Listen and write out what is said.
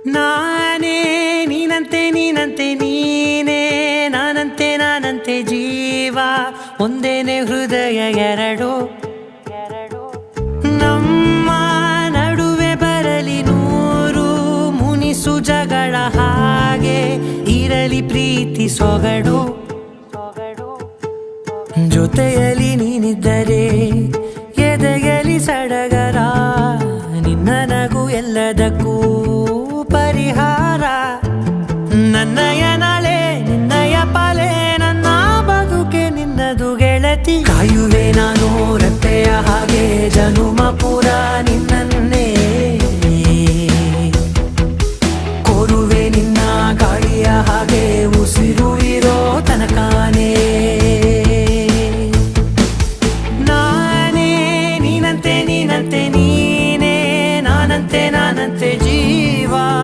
ನಾನೇ ನೀನಂತೆ ನೀನಂತೆ ನೀನೇ ನಾನಂತೆ ನಾನಂತೆ ಜೀವ ಒಂದೇನೆ ಹೃದಯ ಎರಡು ನಮ್ಮ ನಡುವೆ ಬರಲಿ ನೂರು ಮುನಿಸು ಜಗಳ ಹಾಗೆ ಇರಲಿ ಪ್ರೀತಿ ಸೊಗಡು ಜೊತೆಯಲ್ಲಿ ನೀನಿದ್ದರೆ ಎದೆಯಲಿ ಸಡಗರ ನಿನ್ನ ನಗು ಎಲ್ಲದಕ್ಕೂ ಪರಿಹಾರ ನನ್ನಯ ನಾಳೆ ನಿನ್ನಯ ಪಾಲೆ ನನ್ನ ಬದುಕೆ ನಿನ್ನದು ಗೆಳತಿ ಕಾಯುವೆ ನಾನು ರೆಪ್ಪೆಯ ಹಾಗೆ ಜನುಮ